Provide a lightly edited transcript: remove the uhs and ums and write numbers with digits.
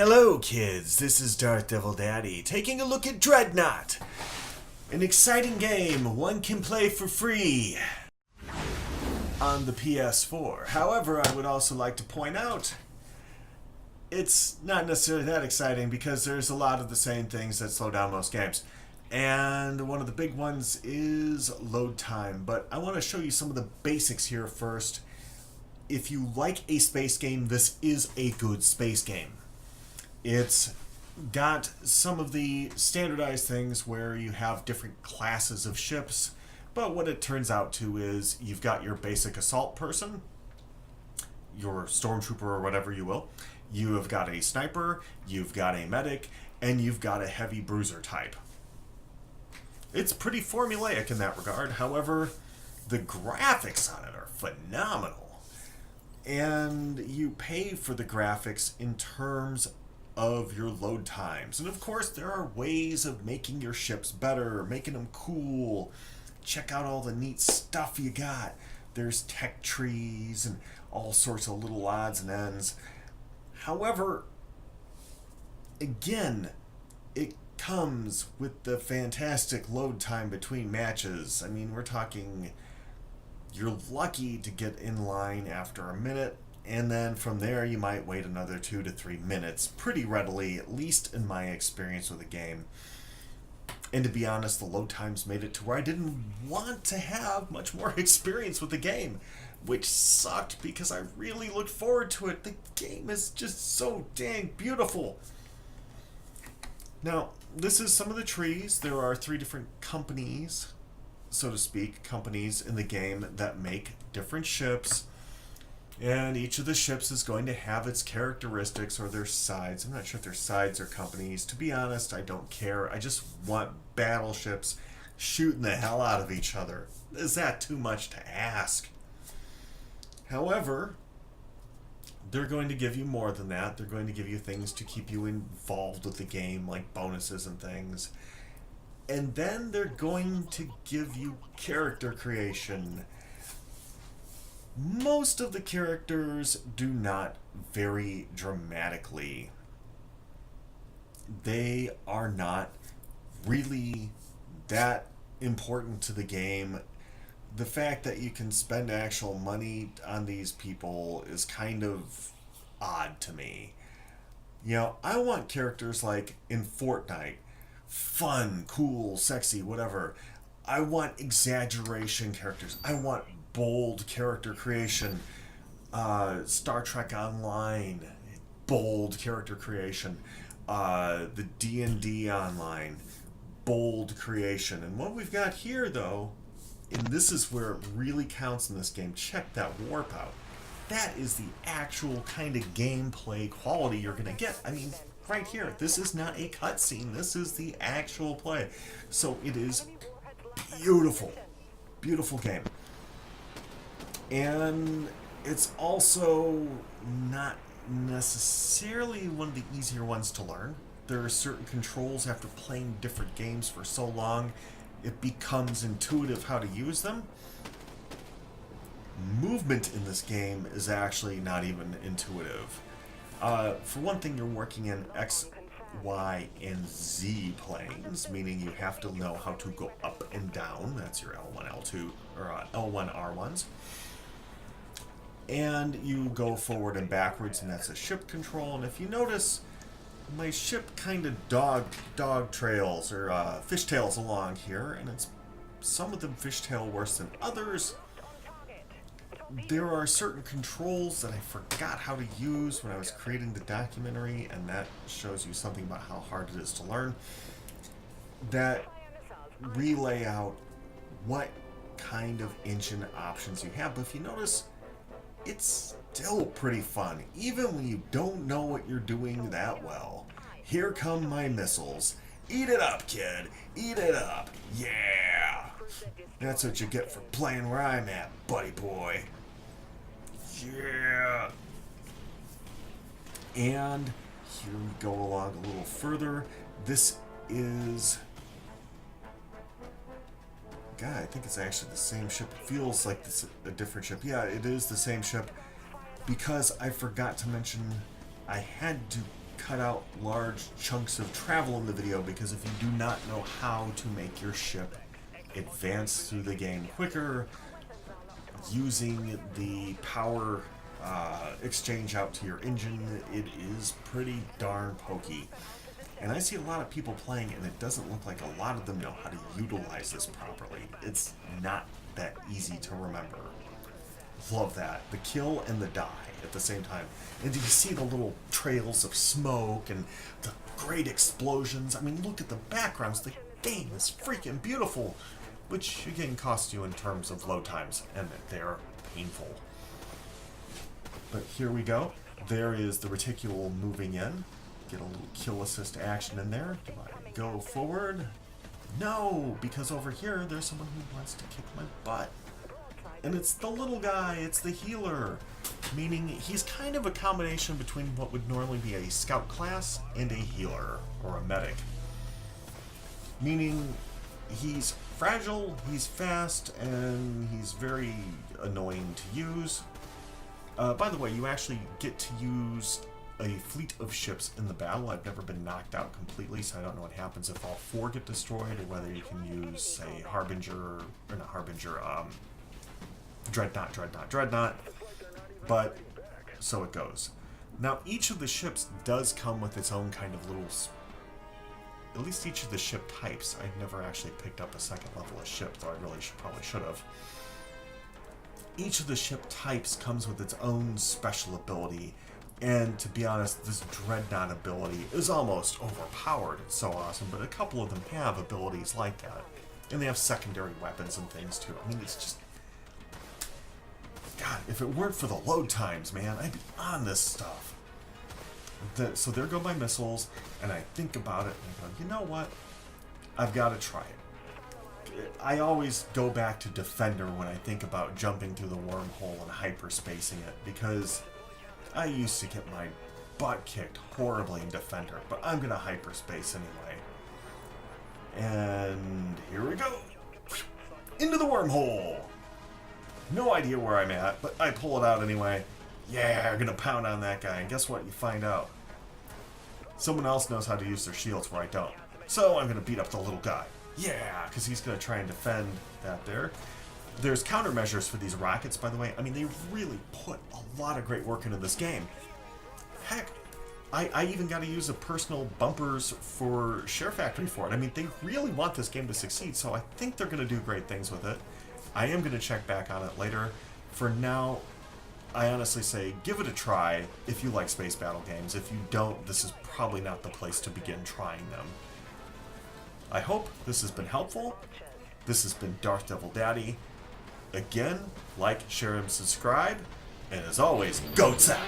Hello kids, this is Darth Devil Daddy taking a look at Dreadnought. An exciting game one can play for free on the PS4. However, I would also like to point out it's not necessarily that exciting because there's a lot of the same things that slow down most games. And one of the big ones is load time. But I want to show you some of the basics here first. If you like a space game, this is a good space game. It's got some of the standardized things where you have different classes of ships, but what it turns out to is you've got your basic assault person, your stormtrooper or whatever you will, you have got a sniper, you've got a medic, and you've got a heavy bruiser type. It's pretty formulaic in that regard. However, the graphics on it are phenomenal. And you pay for the graphics in terms of your load times. And of course, there are ways of making your ships better, making them cool. Check out all the neat stuff you got. There's tech trees and all sorts of little odds and ends. However, again, it comes with the fantastic load time between matches. I mean, we're talking, you're lucky to get in line after a minute, and then from there you might wait another 2 to 3 minutes pretty readily, at least in my experience with the game. And to be honest, the load times made it to where I didn't want to have much more experience with the game, which sucked because I really looked forward to it. The game is just so dang beautiful. Now, this is some of the trees. There are 3 different companies, so to speak, companies in the game that make different ships. And each of the ships is going to have its characteristics or their sides. I'm not sure if they're sides or companies. To be honest, I don't care. I just want battleships shooting the hell out of each other. Is that too much to ask? However, they're going to give you more than that. They're going to give you things to keep you involved with the game, like bonuses and things. And then they're going to give you character creation. Most of the characters do not vary dramatically. They are not really that important to the game. The fact that you can spend actual money on these people is kind of odd to me. You know, I want characters like in Fortnite, fun, cool, sexy, whatever. I want exaggeration characters. I want bold character creation. Star Trek Online, bold character creation. The D&D Online, bold creation. And what we've got here, though, and this is where it really counts in this game, check that warp out. That is the actual kind of gameplay quality you're going to get. I mean, right here, this is not a cutscene. This is the actual play. So it is beautiful. Beautiful game. And it's also not necessarily one of the easier ones to learn. There are certain controls after playing different games for so long, it becomes intuitive how to use them. Movement in this game is actually not even intuitive. For one thing, you're working in X, Y, and Z planes, meaning you have to know how to go up and down. That's your L1, L2, or L1, R1s. And you go forward and backwards, and that's a ship control. And if you notice, my ship kind of dog trails or fishtails along here, and it's some of them fishtail worse than others. There are certain controls that I forgot how to use when I was creating the documentary, and that shows you something about how hard it is to learn, that relay out what kind of engine options you have. But if you notice, it's still pretty fun, even when you don't know what you're doing that well. Here come my missiles. Eat it up, kid. Eat it up. Yeah. That's what you get for playing where I'm at, buddy boy. Yeah. And here we go along a little further. This is... God, I think it's actually the same ship. It feels like this a different ship. Yeah, it is the same ship, because I forgot to mention I had to cut out large chunks of travel in the video, because if you do not know how to make your ship advance through the game quicker using the power exchange out to your engine, it is pretty darn pokey. And I see a lot of people playing, and it doesn't look like a lot of them know how to utilize this properly. It's not that easy to remember. Love that. The kill and the die at the same time. And do you see the little trails of smoke and the great explosions? I mean, look at the backgrounds. The game is freaking beautiful, which again costs you in terms of load times, and they're painful. But here we go. There is the reticule moving in. Get a little kill assist action in there. Do I go forward? No, because over here there's someone who wants to kick my butt. And it's the little guy, it's the healer. Meaning he's kind of a combination between what would normally be a scout class and a healer, or a medic. Meaning he's fragile, he's fast, and he's very annoying to use. By the way, you actually get to use a fleet of ships in the battle. I've never been knocked out completely, so I don't know what happens if all 4 get destroyed, or whether you can use, say, Dreadnought. But, so it goes. Now, each of the ships does come with its own kind of little... At least each of the ship types. I've never actually picked up a second level of ship, though I really probably should have. Each of the ship types comes with its own special ability, and to be honest, this Dreadnought ability is almost overpowered. It's so awesome, but a couple of them have abilities like that. And they have secondary weapons and things too. I mean, it's just... God, if it weren't for the load times, man, I'd be on this stuff. So there go my missiles, and I think about it, and I go, you know what? I've got to try it. I always go back to Defender when I think about jumping through the wormhole and hyperspacing it, because I used to get my butt kicked horribly in Defender, but I'm going to hyperspace anyway. And here we go. Into the wormhole. No idea where I'm at, but I pull it out anyway. Yeah, I'm going to pound on that guy, and guess what? You find out. Someone else knows how to use their shields where I don't. So I'm going to beat up the little guy. Yeah, because he's going to try and defend that there. There's countermeasures for these rockets, by the way. I mean, they really put a lot of great work into this game. Heck, I even got to use a personal bumpers for SHAREfactory for it. I mean, they really want this game to succeed, so I think they're going to do great things with it. I am going to check back on it later. For now, I honestly say give it a try if you like space battle games. If you don't, this is probably not the place to begin trying them. I hope this has been helpful. This has been Darth Devil Daddy. Again, like, share, and subscribe. And as always, goats out!